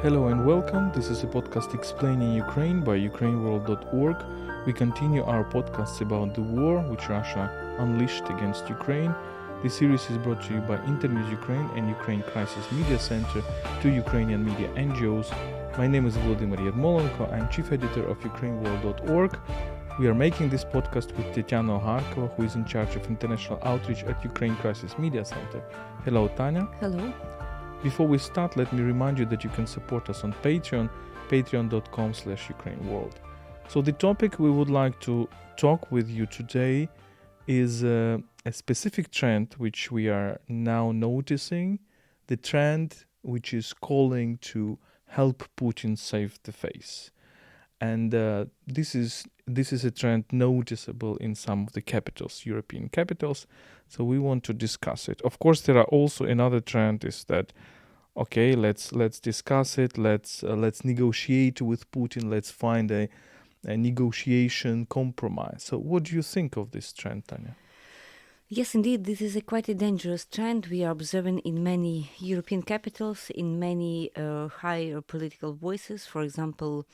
Hello and welcome. This is a podcast explaining Ukraine by UkraineWorld.org. We continue our podcasts about the war which Russia unleashed against Ukraine. This series is brought to you by Internews Ukraine and Ukraine Crisis Media Center, two Ukrainian media NGOs. My name is Volodymyr Yermolenko. I'm chief editor of UkraineWorld.org. We are making this podcast with Tetyana Ogarkova, who is in charge of international outreach at Ukraine Crisis Media Center. Hello, Tanya. Hello. Before we start, let me remind you that you can support us on Patreon, patreon.com/UkraineWorld. So the topic we would like to talk with you today is a specific trend which we are now noticing, the trend which is calling to help Putin save the face. And this is a trend noticeable in some of the capitals, European capitals. So we want to discuss it. Of course, there are also another trend is that, okay, let's discuss it. Let's negotiate with Putin. Let's find a negotiation compromise. So what do you think of this trend, Tanya? Yes, indeed, this is quite a dangerous trend we are observing in many European capitals, in many higher political voices. For example,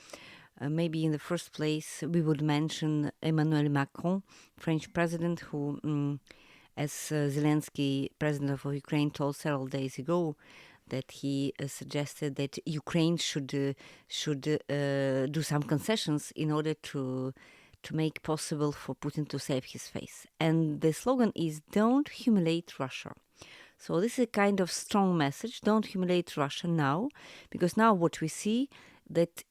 maybe in the first place, we would mention Emmanuel Macron, French president, who, as Zelensky, president of Ukraine, told several days ago, that he suggested that Ukraine should do some concessions in order to make possible for Putin to save his face. And the slogan is, "Don't humiliate Russia." So this is a kind of strong message. Don't humiliate Russia now, because now what we see that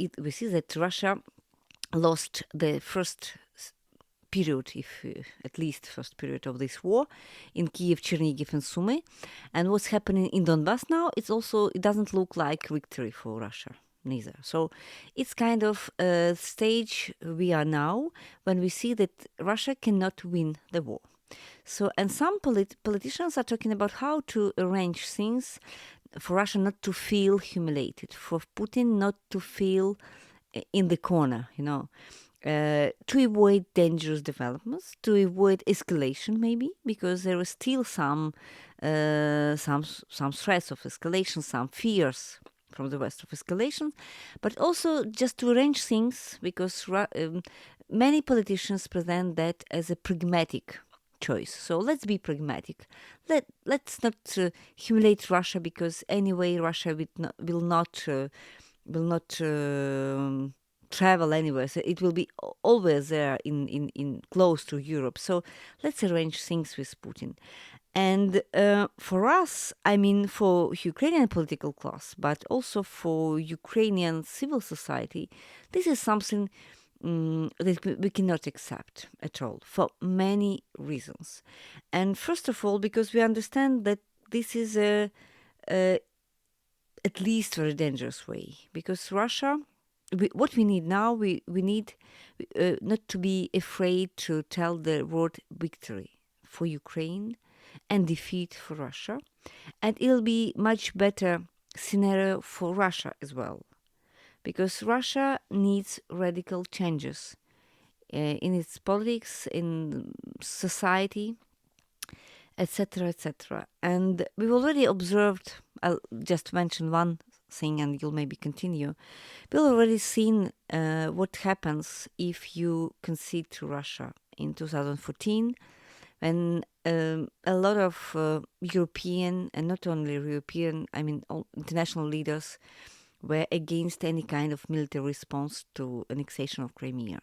Russia lost the first period, at least first period of this war in Kiev, Chernihiv, and Sumy, and what's happening in Donbass now. It doesn't look like victory for Russia, neither. So it's kind of a stage we are now when we see that Russia cannot win the war. So, and some politicians are talking about how to arrange things for Russia not to feel humiliated, for Putin not to feel in the corner, to avoid dangerous developments, to avoid escalation, maybe, because there is still some threats of escalation, some fears from the West of escalation, but also just to arrange things, because many politicians present that as a pragmatic choice. So let's be pragmatic. Let's not humiliate Russia, because anyway Russia will not travel anywhere. So it will be always there in close to Europe. So let's arrange things with Putin. And for us, for Ukrainian political class, but also for Ukrainian civil society, this is something that we cannot accept at all, for many reasons. And first of all, because we understand that this is at least very dangerous way, because Russia, what we need now, we need not to be afraid to tell the word victory for Ukraine and defeat for Russia, and it'll be much better scenario for Russia as well, because Russia needs radical changes in its politics, in society, etc., etc. And we've already observed, I'll just mention one thing and you'll maybe continue. We've already seen what happens if you concede to Russia in 2014, when a lot of European, and not only European, all international leaders were against any kind of military response to annexation of Crimea.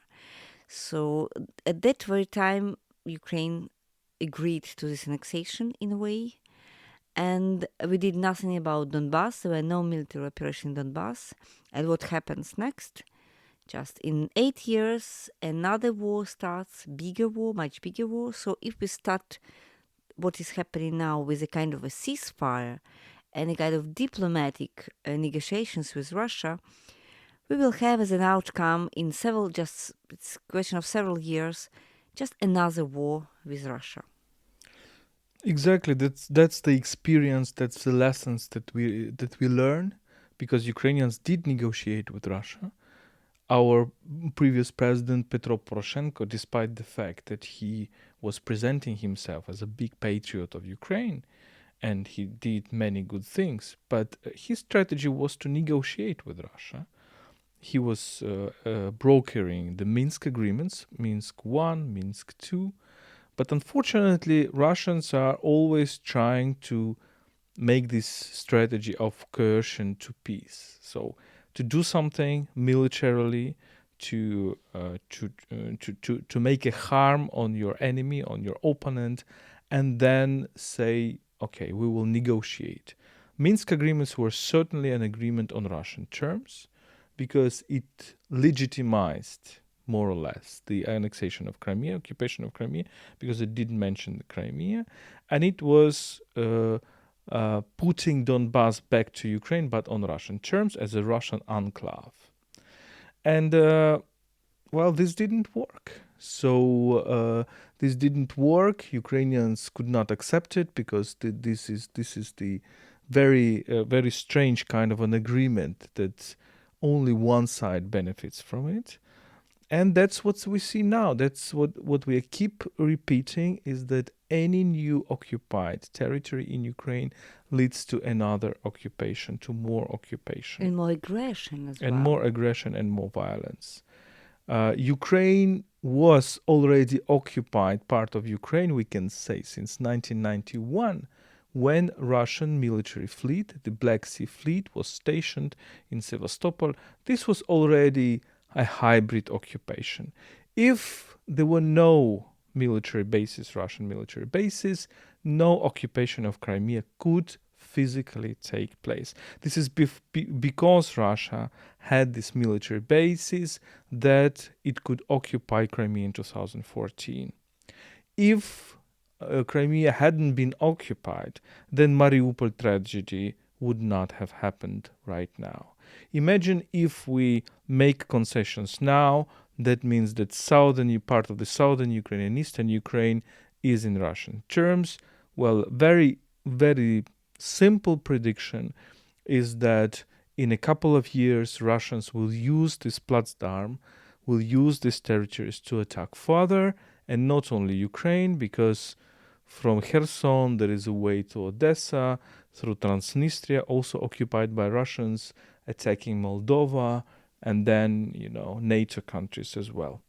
So at that very time, Ukraine agreed to this annexation in a way, and we did nothing about Donbass. There were no military operations in Donbass. And what happens next? Just in 8 years, another war starts, much bigger war. So if we start what is happening now with a kind of a ceasefire and a kind of diplomatic negotiations with Russia, we will have as an outcome it's a question of several years, just another war with Russia. Exactly. That's the experience. That's the lessons that we learn, because Ukrainians did negotiate with Russia. Our previous president Petro Poroshenko, despite the fact that he was presenting himself as a big patriot of Ukraine, and he did many good things, but his strategy was to negotiate with Russia. He was brokering the Minsk agreements, Minsk 1, Minsk 2. But unfortunately, Russians are always trying to make this strategy of coercion to peace. So to do something militarily, to make a harm on your enemy, on your opponent, and then say, okay, we will negotiate. Minsk agreements were certainly an agreement on Russian terms because it legitimized more or less the annexation of Crimea, occupation of Crimea, because it didn't mention the Crimea, and it was putting Donbass back to Ukraine, but on Russian terms as a Russian enclave. And well, this didn't work. So this didn't work. Ukrainians could not accept it because this is the very strange kind of an agreement that only one side benefits from it. And that's what we see now. That's what we keep repeating, is that any new occupied territory in Ukraine leads to another occupation, to more occupation. And more aggression as well. And more aggression and more violence. Ukraine was already occupied, part of Ukraine, we can say, since 1991, when Russian military fleet, the Black Sea Fleet, was stationed in Sevastopol. This was already a hybrid occupation. If there were no military bases, Russian military bases, no occupation of Crimea could physically take place. This is because Russia had these military bases that it could occupy Crimea in 2014. If Crimea hadn't been occupied, then Mariupol tragedy would not have happened right now. Imagine if we make concessions now, that means that southern part of the southern Ukraine and eastern Ukraine is in Russian terms. Well, very simple prediction is that in a couple of years, Russians will use this Platzdarm, will use these territories to attack further, and not only Ukraine, because from Kherson there is a way to Odessa, through Transnistria, also occupied by Russians, attacking Moldova, and then, NATO countries as well.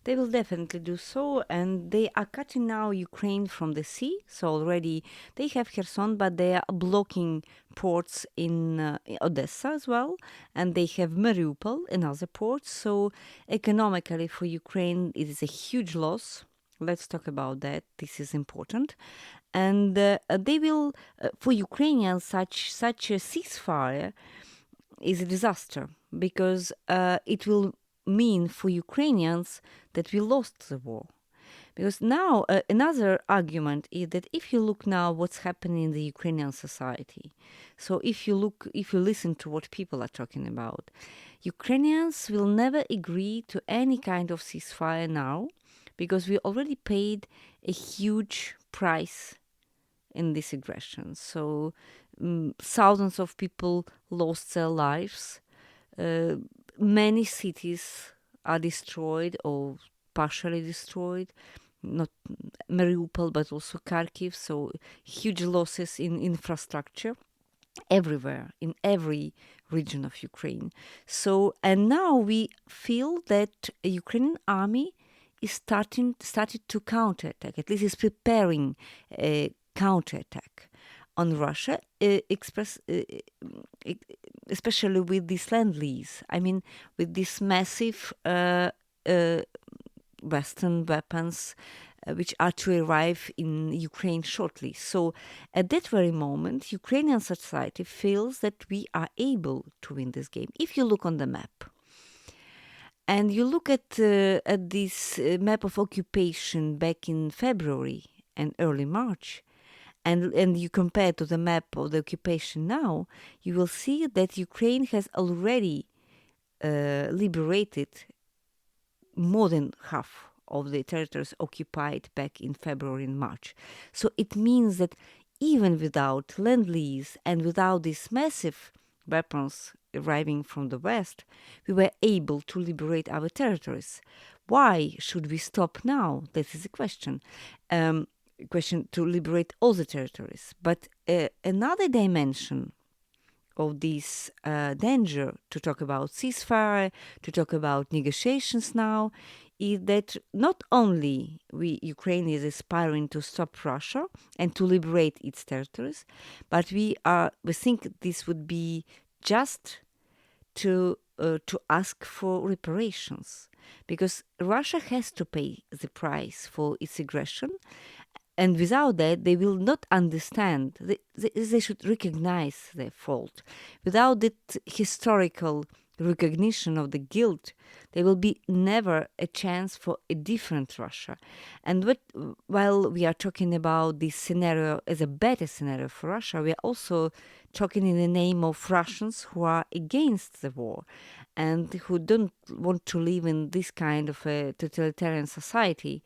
They will definitely do so, and they are cutting now Ukraine from the sea. So already they have Kherson, but they are blocking ports in Odessa as well, and they have Mariupol and other ports. So economically for Ukraine, it is a huge loss. Let's talk about that. This is important. And they will, for Ukrainians, such a ceasefire is a disaster, because it will mean for Ukrainians that we lost the war. Because now another argument is that if you look now what's happening in the Ukrainian society, so if you listen to what people are talking about, Ukrainians will never agree to any kind of ceasefire now, because we already paid a huge price in this aggression. So thousands of people lost their lives. Many cities are destroyed or partially destroyed, not Mariupol, but also Kharkiv. So huge losses in infrastructure everywhere, in every region of Ukraine. So, and now we feel that a Ukrainian army is started to counterattack, at least is preparing a counterattack on Russia, especially with this land lease. I mean, with this massive Western weapons which are to arrive in Ukraine shortly. So at that very moment, Ukrainian society feels that we are able to win this game. If you look on the map, and you look at this map of occupation back in February and early March, and you compare to the map of the occupation now, you will see that Ukraine has already liberated more than half of the territories occupied back in February and March. So it means that even without Lend-Lease and without these massive weapons arriving from the West, we were able to liberate our territories. Why should we stop now? This is the question. question to liberate all the territories. But another dimension of this danger to talk about ceasefire, to talk about negotiations now, is that not only Ukraine is aspiring to stop Russia and to liberate its territories, but we think this would be just to ask for reparations, because Russia has to pay the price for its aggression, and without that, they will not understand. They should recognize their fault. Without that historical recognition of the guilt, there will be never a chance for a different Russia. And while we are talking about this scenario as a better scenario for Russia, we are also talking in the name of Russians who are against the war and who don't want to live in this kind of a totalitarian society,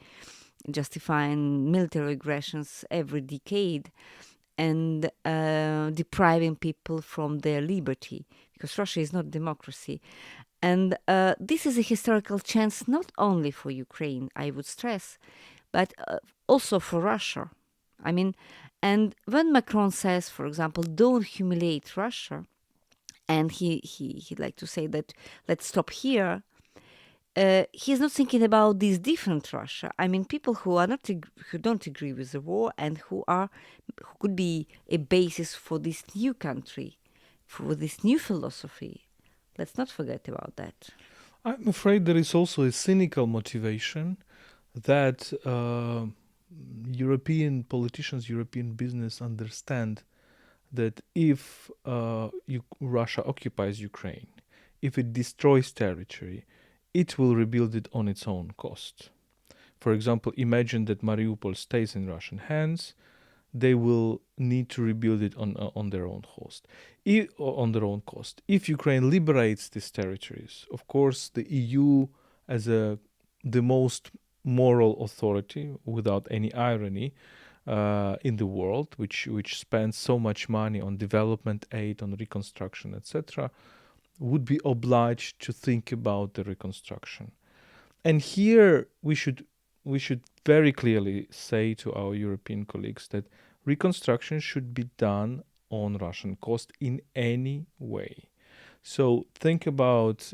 justifying military aggressions every decade and depriving people from their liberty, because Russia is not democracy. And this is a historical chance not only for Ukraine, I would stress, but also for Russia. I mean, and when Macron says, for example, don't humiliate Russia, and he'd like to say that let's stop here, he's not thinking about this different Russia. I mean, people who don't agree with the war and who could be a basis for this new country, for this new philosophy. Let's not forget about that. I'm afraid there is also a cynical motivation that European politicians, European business understand that if Russia occupies Ukraine, if it destroys territory, it will rebuild it on its own cost. For example, imagine that Mariupol stays in Russian hands. They will need to rebuild it on their own cost. If Ukraine liberates these territories, of course, the EU, as the most moral authority, without any irony, in the world, which spends so much money on development aid, on reconstruction, etc., would be obliged to think about the reconstruction. And here we should very clearly say to our European colleagues that reconstruction should be done on Russian cost in any way. So think about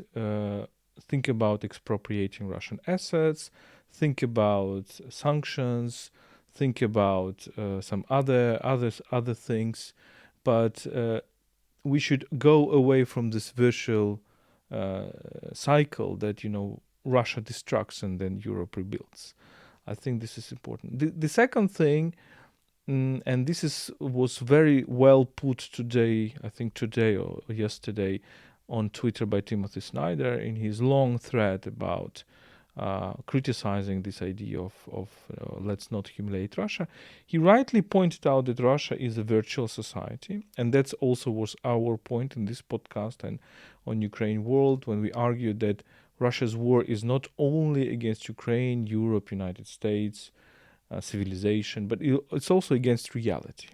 expropriating Russian assets, think about sanctions, think about some other things, but we should go away from this virtual cycle that Russia destructs and then Europe rebuilds. I think this is important. The second thing, and this was very well put today, I think today or yesterday, on Twitter by Timothy Snyder in his long thread about criticizing this idea of let's not humiliate Russia. He rightly pointed out that Russia is a virtual society, and that's also was our point in this podcast and on UkraineWorld when we argued that Russia's war is not only against Ukraine, Europe, United States, civilization, but it's also against reality.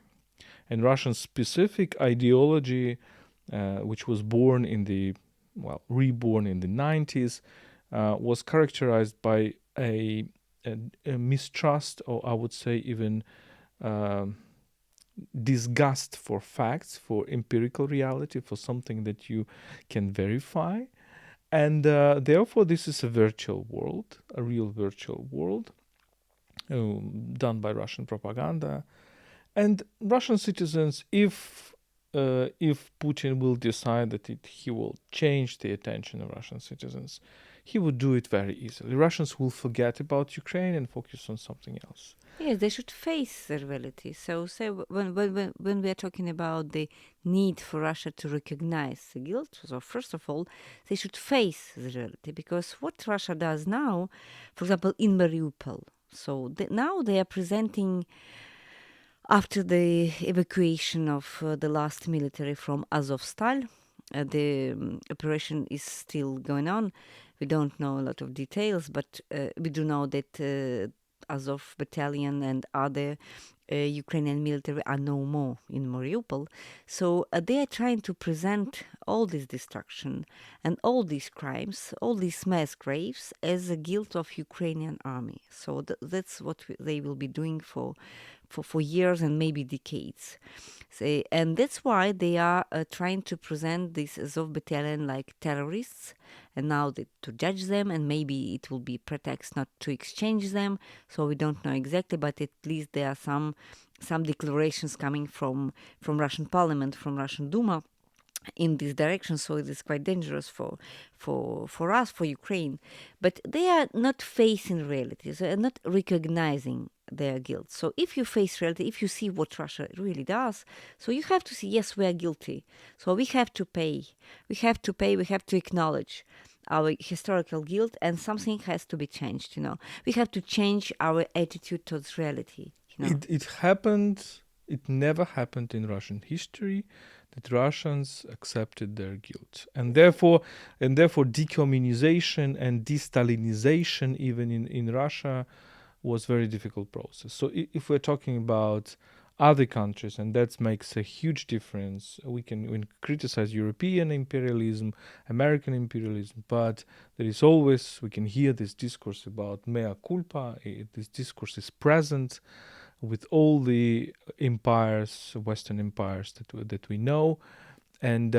And Russian specific ideology, which was reborn in the 90s, was characterized by a mistrust, or I would say even disgust for facts, for empirical reality, for something that you can verify. And therefore, this is a virtual world, a real virtual world, done by Russian propaganda. And Russian citizens, if Putin will decide that he will change the attention of Russian citizens, he would do it very easily. Russians will forget about Ukraine and focus on something else. Yes, they should face the reality. So when we are talking about the need for Russia to recognize the guilt, so first of all, they should face the reality, because what Russia does now, for example, in Mariupol, so now they are presenting, after the evacuation of the last military from Azovstal, the operation is still going on. We don't know a lot of details, but we do know that Azov battalion and other Ukrainian military are no more in Mariupol. So they are trying to present all this destruction and all these crimes, all these mass graves, as a guilt of Ukrainian army. So that's what they will be doing for years and maybe decades. So, and that's why they are trying to present this Azov battalion like terrorists, and now to judge them, and maybe it will be pretext not to exchange them. So we don't know exactly, but at least there are some declarations coming from Russian Parliament, from Russian Duma, in this direction. So it is quite dangerous for us, for Ukraine. But they are not facing reality, so they are not recognizing their guilt. So if you face reality, if you see what Russia really does, so you have to see, yes, we are guilty. So we have to pay. We have to acknowledge our historical guilt, and something has to be changed. We have to change our attitude towards reality. It happened. It never happened in Russian history that Russians accepted their guilt, and therefore decommunization and de-Stalinization even in Russia was very difficult process. So if we're talking about other countries, and that makes a huge difference, we can criticize European imperialism, American imperialism, but there is always, we can hear this discourse about mea culpa. This discourse is present with all the empires, Western empires that we know, and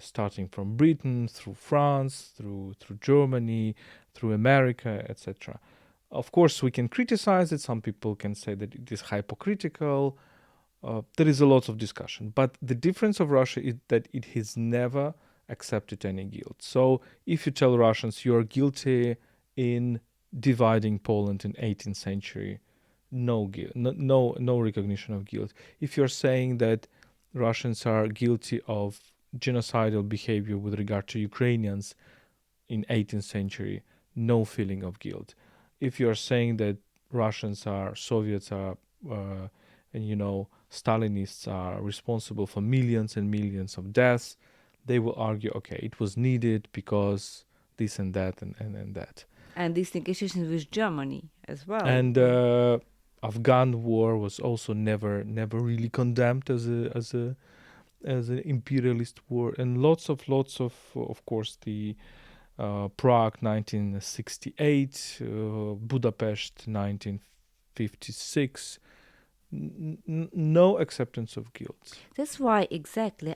starting from Britain, through France, through Germany, through America, etc. Of course, we can criticize it. Some people can say that it is hypocritical. There is a lot of discussion. But the difference of Russia is that it has never accepted any guilt. So if you tell Russians you're guilty in dividing Poland in 18th century, no guilt, no recognition of guilt. If you're saying that Russians are guilty of genocidal behavior with regard to Ukrainians in 18th century, no feeling of guilt. If you're saying that Russians are, Soviets are, and Stalinists are responsible for millions and millions of deaths, they will argue, okay, it was needed because this and that and that. And these negotiations with Germany as well. And Afghan war was also never really condemned as an imperialist war, and lots of course, the Prague 1968, Budapest 1956. No acceptance of guilt. That's why exactly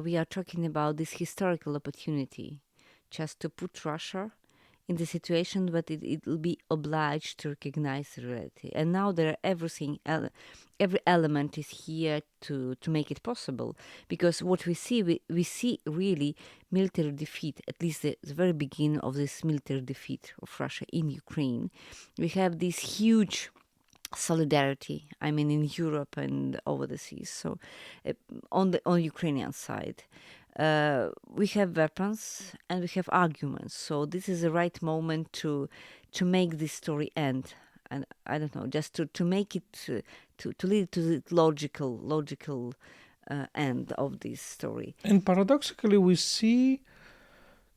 we are talking about this historical opportunity, just to put Russia in the situation that it will be obliged to recognize reality. And now there are every element is here to make it possible. Because what we see, we see really military defeat, at least the very beginning of this military defeat of Russia in Ukraine. We have this huge solidarity, in Europe and over the seas. So on Ukrainian side, we have weapons and we have arguments. So this is the right moment to make this story end. And I don't know, just to make it to lead to the logical end of this story. And paradoxically, we see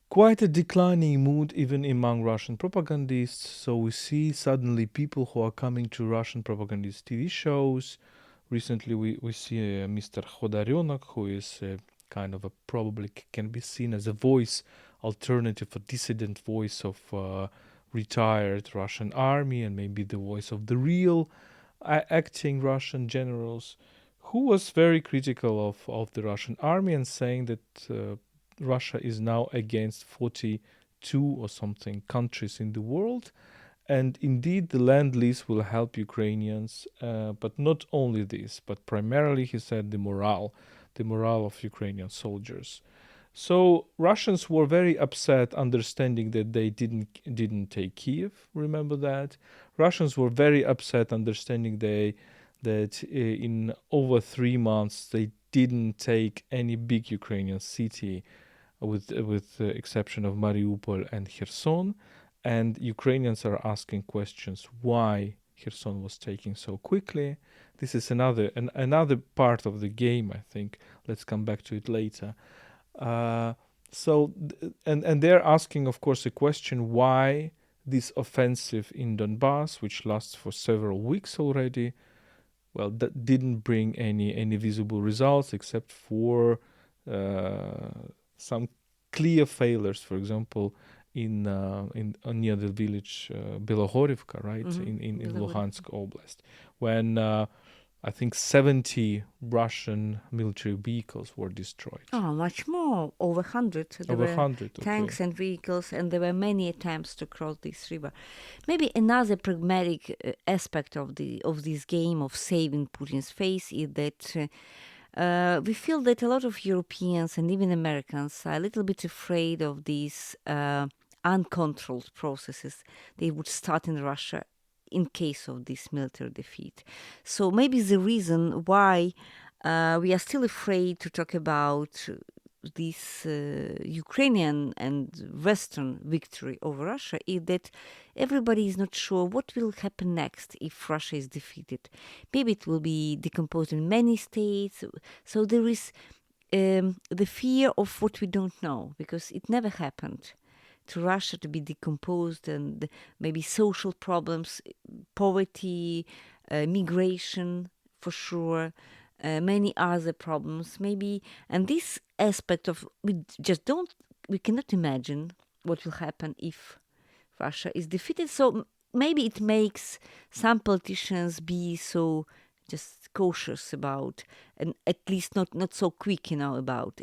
quite a declining mood even among Russian propagandists. So we see suddenly people who are coming to Russian propagandist TV shows. Recently, we see Mr. Khodaryonok, who is kind of probably can be seen as a voice, alternative, a dissident voice of retired Russian army, and maybe the voice of the real acting Russian generals, who was very critical of the Russian army and saying that Russia is now against 42 or something countries in the world. And indeed, the Lend-Lease will help Ukrainians, but not only this, but primarily, he said, the morale of Ukrainian soldiers. So Russians were very upset, understanding that they didn't take Kiev. Remember that? Russians were very upset, understanding that in over 3 months they didn't take any big Ukrainian city, with the exception of Mariupol and Kherson. And Ukrainians are asking questions why Kherson was taken so quickly. This is another part of the game, I think. Let's come back to it later. And they're asking, of course, a question why this offensive in Donbass, which lasts for several weeks already, well, that didn't bring any visible results except for some clear failures. For example, in near the village Belohorivka, right, in Luhansk Oblast, when I think 70 Russian military vehicles were destroyed. Oh, much more. Over 100. There Over were 100, tanks and vehicles, and there were many attempts to cross this river. Maybe another pragmatic aspect of this game of saving Putin's face is that we feel that a lot of Europeans and even Americans are a little bit afraid of these uncontrolled processes they would start in Russia in case of this military defeat. So maybe the reason why we are still afraid to talk about this Ukrainian and Western victory over Russia is that everybody is not sure what will happen next if Russia is defeated. Maybe it will be decomposed in many states. So there is the fear of what we don't know, because it never happened to Russia to be decomposed, and maybe social problems, poverty, migration for sure, many other problems maybe. And this aspect of we cannot imagine what will happen if Russia is defeated. So maybe it makes some politicians be so just cautious about, and at least not so quick, about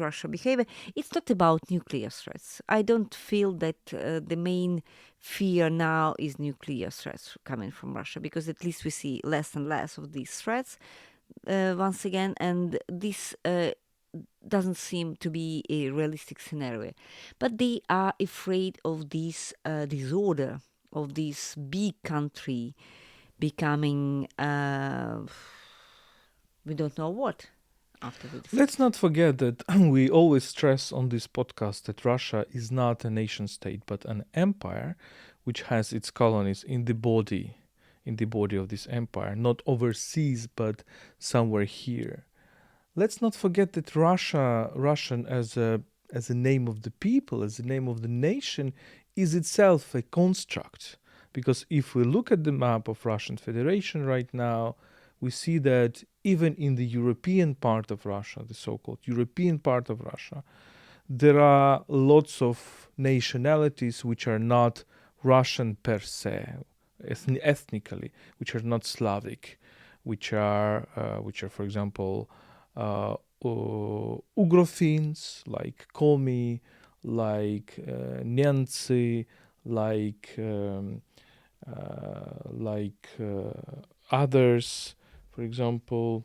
Russia behavior. It's not about nuclear threats. I don't feel that the main fear now is nuclear threats coming from Russia, because at least we see less and less of these threats once again, and this doesn't seem to be a realistic scenario. But they are afraid of this disorder of this big country becoming we don't know what after the defeat. Let's not forget that we always stress on this podcast that Russia is not a nation state but an empire which has its colonies in the body of this empire, not overseas but somewhere here. Let's not forget that Russian as a name of the people, as a name of the nation, is itself a construct. Because if we look at the map of Russian Federation right now, we see that even in the European part of Russia, the so-called European part of Russia, there are lots of nationalities which are not Russian per se, ethnically, which are not Slavic, which are, for example, Ugrofinns, like Komi, like Niemcy, like others, for example,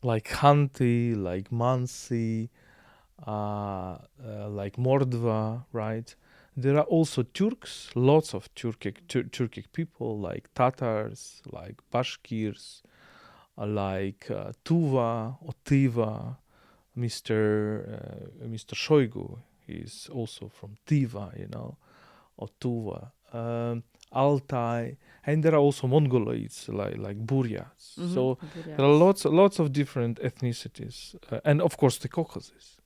like Khanty, like Mansi, like Mordva, right? There are also Turks, lots of Turkic people, like Tatars, like Bashkirs, like Tuva or Tiva. Mr. Shoigu, he's also from Tiva, or Tuva. Altai, and there are also Mongoloids like Buryats. So Buryats. there are lots of different ethnicities, and of course the Caucasus,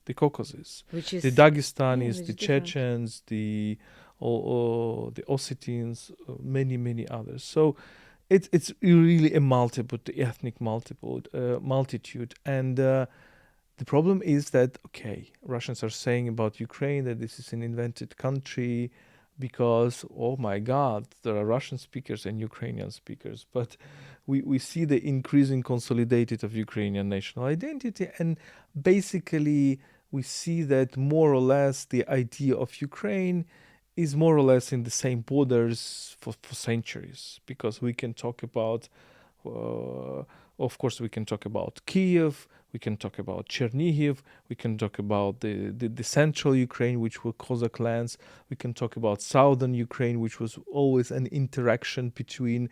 Which is the Dagestanis, which the is different. Chechens, the Ossetians, many others. So it's really a ethnic multitude, and the problem is that Russians are saying about Ukraine that this is an invented country, because, oh my God, there are Russian speakers and Ukrainian speakers. But we see the increasing consolidated of Ukrainian national identity. And basically, we see that more or less the idea of Ukraine is more or less in the same borders for centuries. Because we can talk about, of course, we can talk about Kiev, we can talk about Chernihiv, we can talk about the central Ukraine, which were Cossack lands. We can talk about southern Ukraine, which was always an interaction between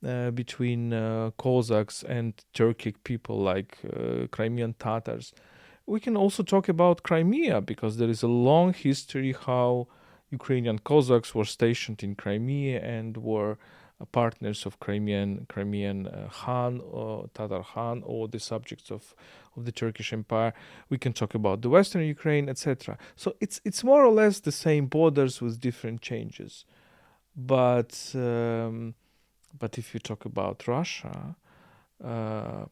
Cossacks and Turkic people like Crimean Tatars. We can also talk about Crimea, because there is a long history how Ukrainian Cossacks were stationed in Crimea and were partners of Crimean Khan or Tatar Khan, or the subjects of the Turkish Empire. We can talk about the Western Ukraine, etc. So it's more or less the same borders with different changes. But if you talk about Russia, uh,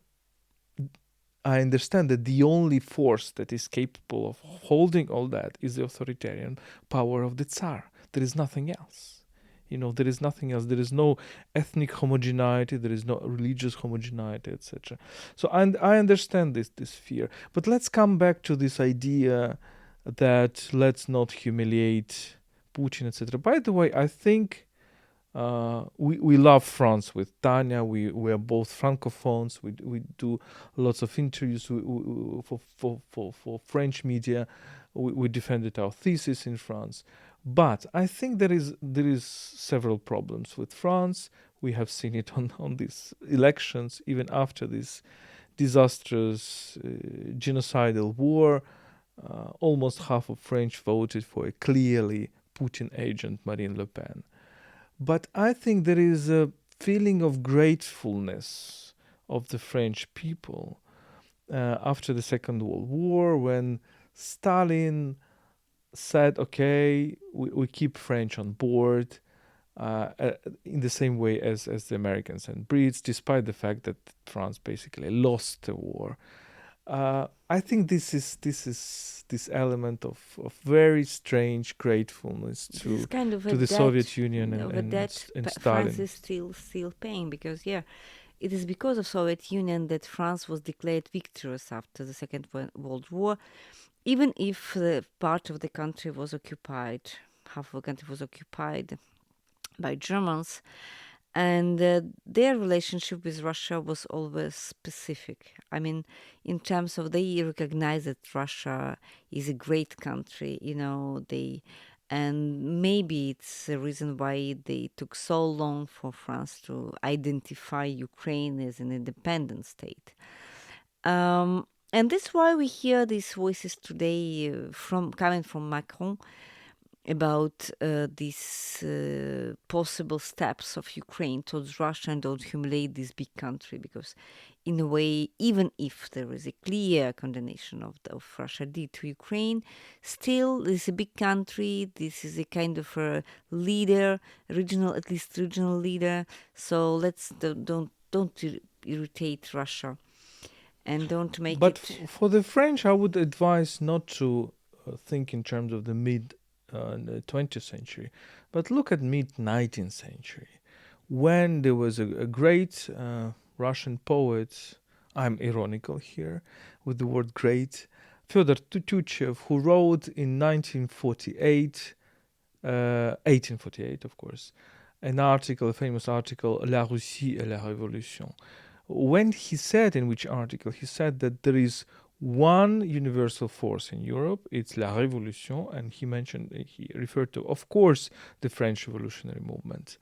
I understand that the only force that is capable of holding all that is the authoritarian power of the Tsar. There is nothing else. There is nothing else. There is no ethnic homogeneity. There is no religious homogeneity, etc. So I understand this fear. But let's come back to this idea that let's not humiliate Putin, etc. By the way, I think we love France with Tanya. We are both francophones. We do lots of interviews for French media. We defended our thesis in France, but I think there is several problems with France. We have seen it on these elections, even after this disastrous genocidal war. Almost half of French voted for a clearly Putin agent, Marine Le Pen. But I think there is a feeling of gratefulness of the French people after the Second World War, when Stalin said, okay, we keep French on board, in the same way as the Americans and Brits, despite the fact that France basically lost the war. I think this element of very strange gratefulness This is kind of a to the debt, Soviet Union of a debt and France Stalin. is still paying, because it is because of Soviet Union that France was declared victorious after the Second World War, even if part of the country was occupied, half of the country was occupied by Germans. And their relationship with Russia was always specific. I mean, in terms of they recognize that Russia is a great country, and maybe it's the reason why they took so long for France to identify Ukraine as an independent state. And that's why we hear these voices today coming from Macron about these possible steps of Ukraine towards Russia, and don't humiliate this big country, because in a way, even if there is a clear condemnation of Russia did to Ukraine, still this is a big country. This is a kind of a leader, at least regional leader. So let's don't irritate Russia, and don't make But it. for the French, I would advise not to think in terms of the mid 20th century, but look at mid 19th century, when there was a great Russian poet. I'm ironical here with the word great, Fyodor Tutuchev, who wrote in 1948, 1848, of course, a famous article, La Russie et la Révolution. When he said, in which article, he said that there is one universal force in Europe, it's La Révolution, and he referred to, of course, the French Revolutionary Movement,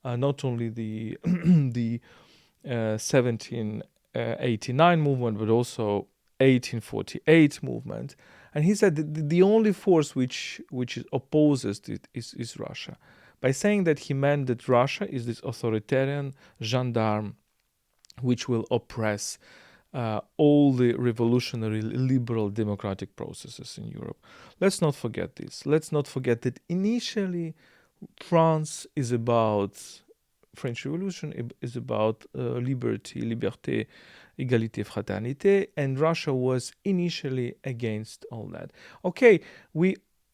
not only the the 1789 movement, but also 1848 movement. And he said that the only force which opposes it is Russia. By saying that, he meant that Russia is this authoritarian gendarme which will oppress all the revolutionary, liberal, democratic processes in Europe. Let's not forget this. Let's not forget that initially France is about French Revolution is about liberté, égalité, fraternité, and Russia was initially against all that. Okay,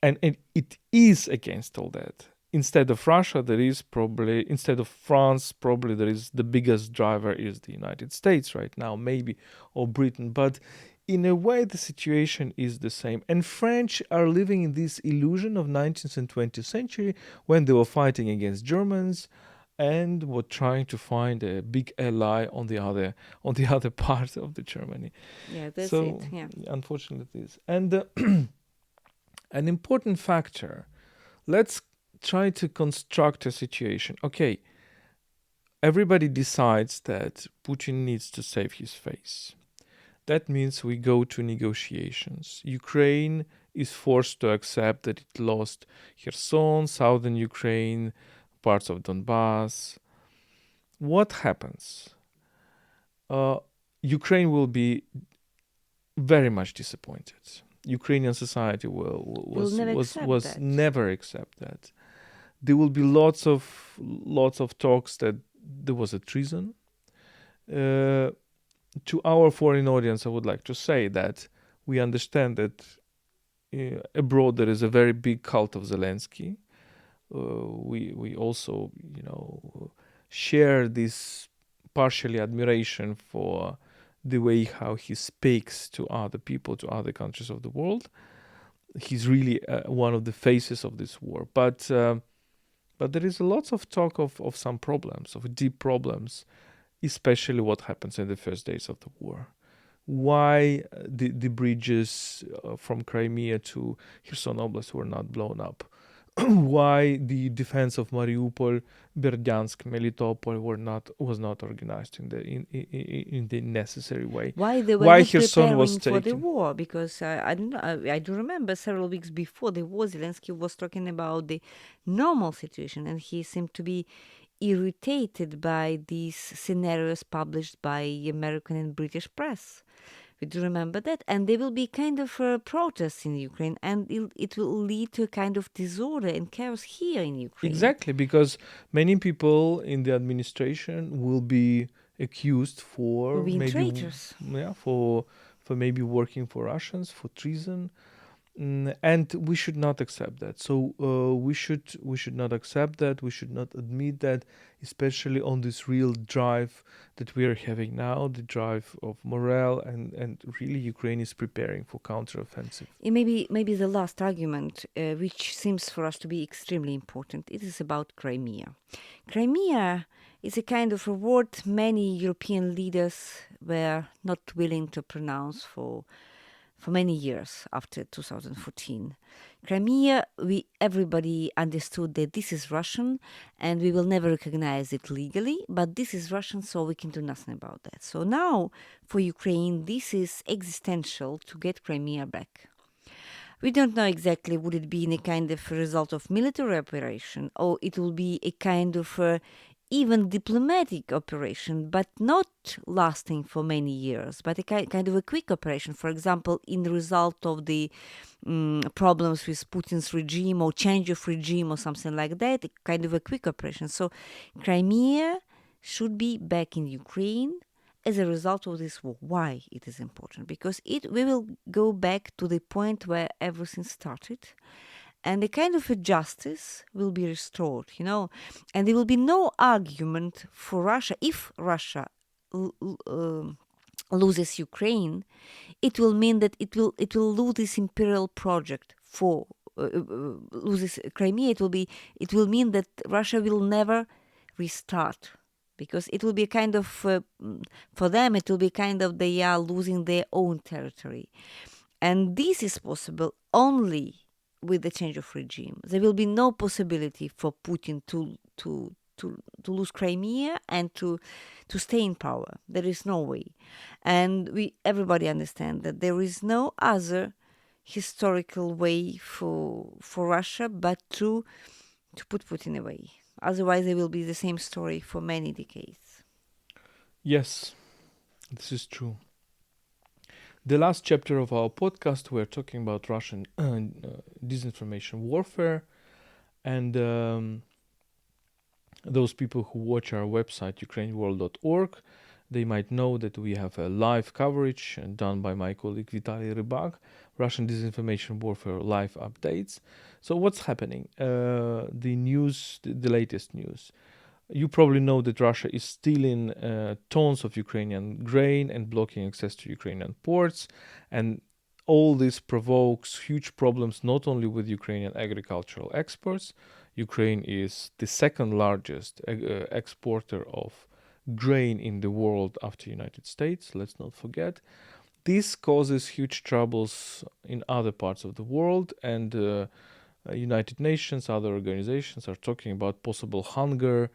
and it is against all that. Instead of Russia, instead of France, probably there is the biggest driver is the United States right now, maybe, or Britain. But in a way, the situation is the same. And French are living in this illusion of 19th and 20th century, when they were fighting against Germans and were trying to find a big ally on the other part of the Germany. Yeah, that's So, it. Yeah. unfortunately, it is. And an important factor. Let's try to construct a situation. Okay, everybody decides that Putin needs to save his face. That means we go to negotiations. Ukraine is forced to accept that it lost Kherson, southern Ukraine, parts of Donbass. what happens? Uh, Ukraine will be very much disappointed. Ukrainian society We'll never accept was that. never accept that. There will be lots of talks that there was a treason. Uh, to our foreign audience, I would like to say that we understand that abroad there is a very big cult of Zelensky. We also share this partially admiration for the way how he speaks to other people, to other countries of the world. He's really one of the faces of this war. But there is lots of talk of some problems, of deep problems, especially what happens in the first days of the war. Why the bridges from Crimea to Kherson Oblast were not blown up? Why the defense of Mariupol, Berdyansk, Melitopol was not organized in the necessary way? Why they were Why not Kherson was preparing for the taken? war? Because I don't know, I do remember several weeks before the war, Zelensky was talking about the normal situation, and he seemed to be irritated by these scenarios published by American and British press. We do remember that, and there will be kind of protests in Ukraine, and it will lead to a kind of disorder and chaos here in Ukraine. Exactly, because many people in the administration will be accused We're for being maybe traitors. for maybe working for Russians for treason. And we should not accept that. So we should not accept that. We should not admit that, especially on this real drive that we are having now, the drive of morale, and really Ukraine is preparing for counteroffensive. And maybe the last argument, which seems for us to be extremely important, it is about Crimea. Crimea is a kind of a word many European leaders were not willing to pronounce for many years after 2014. Crimea, everybody understood that this is Russian and we will never recognize it legally, but this is Russian, so we can do nothing about that. So now, for Ukraine, this is existential to get Crimea back. We don't know exactly would it be in a kind of result of military operation or it will be a kind of even diplomatic operation, but not lasting for many years, but a kind of a quick operation. For example, in the result of the problems with Putin's regime or change of regime or something like that, a kind of a quick operation. So Crimea should be back in Ukraine as a result of this war. Why it is important? Because we will go back to the point where everything started, and a kind of a justice will be restored, and there will be no argument for Russia. If Russia loses Ukraine, it will mean that it will lose this imperial project for loses Crimea. It will mean that Russia will never restart, because it will be a kind of for them it will be kind of they are losing their own territory, and this is possible only with the change of regime. There will be no possibility for Putin to lose Crimea and to stay in power. There is no way, and everybody understand that there is no other historical way for Russia but to put Putin away. Otherwise, there will be the same story for many decades. Yes, this is true. The last chapter of our podcast, we're talking about Russian disinformation warfare, and those people who watch our website UkraineWorld.org, they might know that we have a live coverage done by my colleague Vitaly Rybak, Russian disinformation warfare live updates. So what's happening? The news, the latest news. You probably know that Russia is stealing tons of Ukrainian grain and blocking access to Ukrainian ports. And all this provokes huge problems not only with Ukrainian agricultural exports. Ukraine is the second largest exporter of grain in the world after United States. Let's not forget. This causes huge troubles in other parts of the world, and United Nations, other organizations are talking about possible hunger,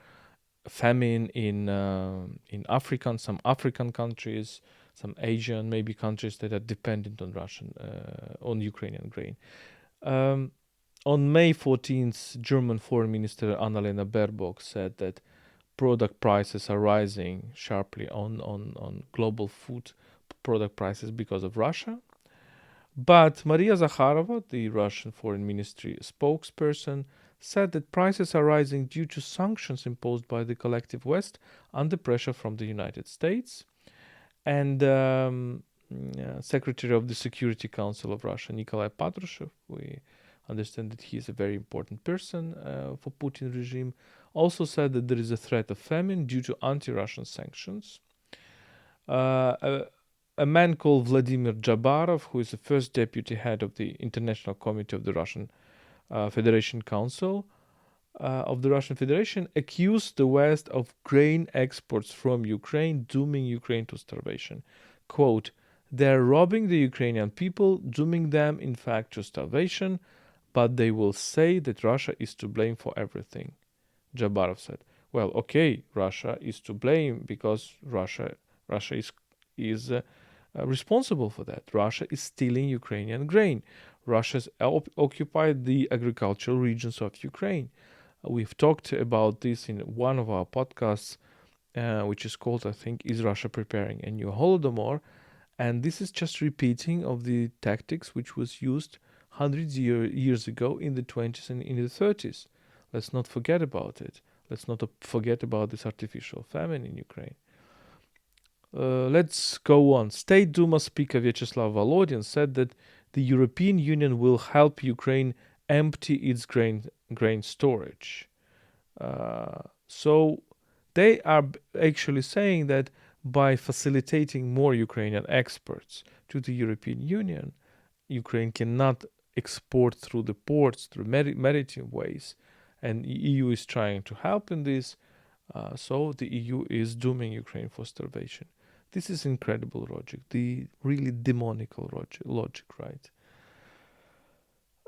famine in some African countries, some Asian maybe countries that are dependent on on Ukrainian grain. On May 14th, German Foreign Minister Annalena Baerbock said that product prices are rising sharply on global food product prices because of Russia. But Maria Zakharova, the Russian Foreign Ministry spokesperson, said that prices are rising due to sanctions imposed by the collective West under pressure from the United States. And Secretary of the Security Council of Russia, Nikolai Patrushev, we understand that he is a very important person for Putin regime, also said that there is a threat of famine due to anti-Russian sanctions. A man called Vladimir Jabarov, who is the first deputy head of the International Committee of the Russian Federation Council of the Russian Federation, accused the West of grain exports from Ukraine, dooming Ukraine to starvation. Quote, they're robbing the Ukrainian people, dooming them, in fact, to starvation, but they will say that Russia is to blame for everything, Jabarov said. Well, okay, Russia is to blame because Russia is responsible for that. Russia is stealing Ukrainian grain. Russia has occupied the agricultural regions of Ukraine. We've talked about this in one of our podcasts, which is called, I think, Is Russia Preparing a New Holodomor? And this is just repeating of the tactics which was used hundreds of years ago in the 20s and in the 30s. Let's not forget about it. Let's not forget about this artificial famine in Ukraine. Let's go on. State Duma Speaker Vyacheslav Volodin said that the European Union will help Ukraine empty its grain storage. So they are actually saying that by facilitating more Ukrainian exports to the European Union, Ukraine cannot export through the ports, through maritime ways, and the EU is trying to help in this. So the EU is dooming Ukraine for starvation. This is incredible logic, the really demonical logic, right?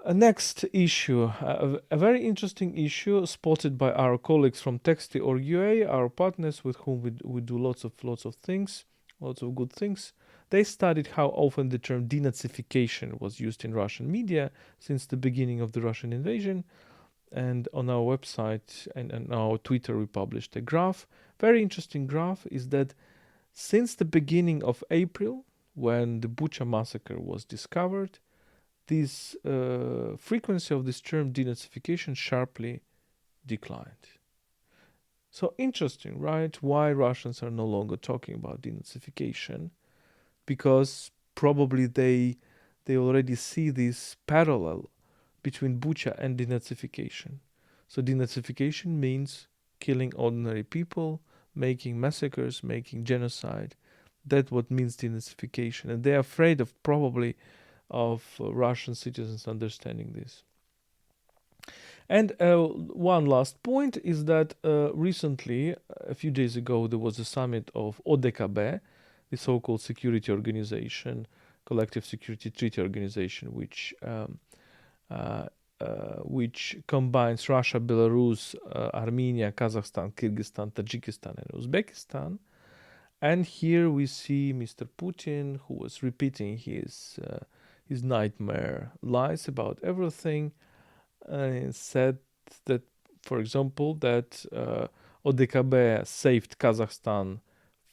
A next issue, a very interesting issue spotted by our colleagues from Texty.org.ua, our partners with whom we do lots of things, lots of good things. They studied how often the term denazification was used in Russian media since the beginning of the Russian invasion. And on our website and on our Twitter, we published a graph. Very interesting graph is that since the beginning of April, when the Bucha massacre was discovered, this frequency of this term denazification sharply declined. So interesting, right? Why Russians are no longer talking about denazification? Because probably they already see this parallel between Bucha and denazification. So denazification means killing ordinary people, making massacres, making genocide. That's what means denazification. And they're afraid of probably of Russian citizens understanding this. And one last point is that recently, a few days ago, there was a summit of ODKB, the so-called security organization, collective security treaty organization, which combines Russia, Belarus, Armenia, Kazakhstan, Kyrgyzstan, Tajikistan, and Uzbekistan. And here we see Mr. Putin, who was repeating his nightmare lies about everything, and said that, for example, that ODKB saved Kazakhstan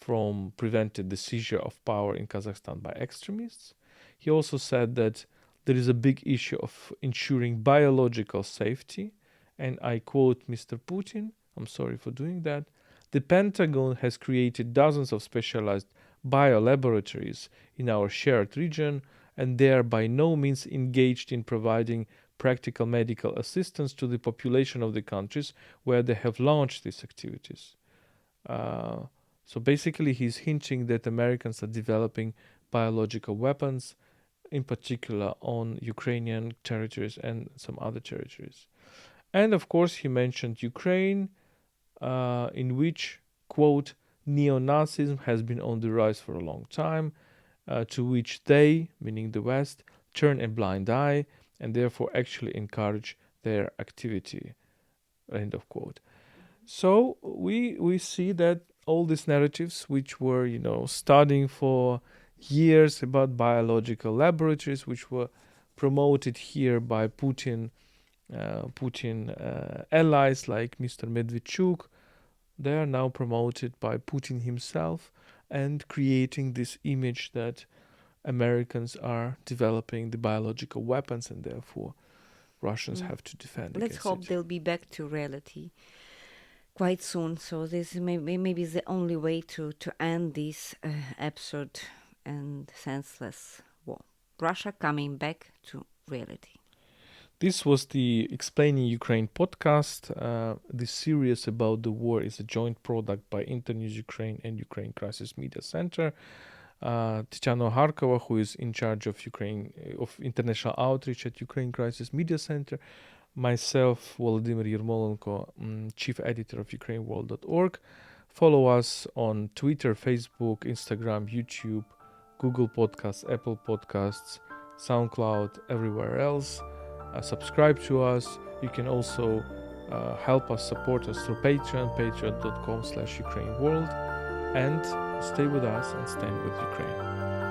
from prevented the seizure of power in Kazakhstan by extremists. He also said that there is a big issue of ensuring biological safety, and I quote Mr. Putin, I'm sorry for doing that, the Pentagon has created dozens of specialized biolaboratories in our shared region, and they are by no means engaged in providing practical medical assistance to the population of the countries where they have launched these activities. So basically, he's hinting that Americans are developing biological weapons, in particular on Ukrainian territories and some other territories. And of course, he mentioned Ukraine, in which, quote, neo-Nazism has been on the rise for a long time, to which they, meaning the West, turn a blind eye and therefore actually encourage their activity, end of quote. So we see that all these narratives, which were, studying for years about biological laboratories, which were promoted here by Putin allies like Mr. Medvedchuk, they are now promoted by Putin himself and creating this image that Americans are developing the biological weapons and therefore Russians Mm. have to defend Let's against hope it. they'll be back to reality quite soon. So this maybe is the only way to end this absurd and senseless war. Russia coming back to reality. This was the Explaining Ukraine podcast. This series about the war is a joint product by Internews Ukraine and Ukraine Crisis Media Center. Tetyana Ogarkova, who is in charge of of international outreach at Ukraine Crisis Media Center, myself, Volodymyr Yermolenko, chief editor of UkraineWorld.org. Follow us on Twitter, Facebook, Instagram, YouTube, Google Podcasts, Apple Podcasts, SoundCloud, everywhere else. Subscribe to us. You can also help us, support us through Patreon, patreon.com/UkraineWorld, and stay with us and stand with Ukraine.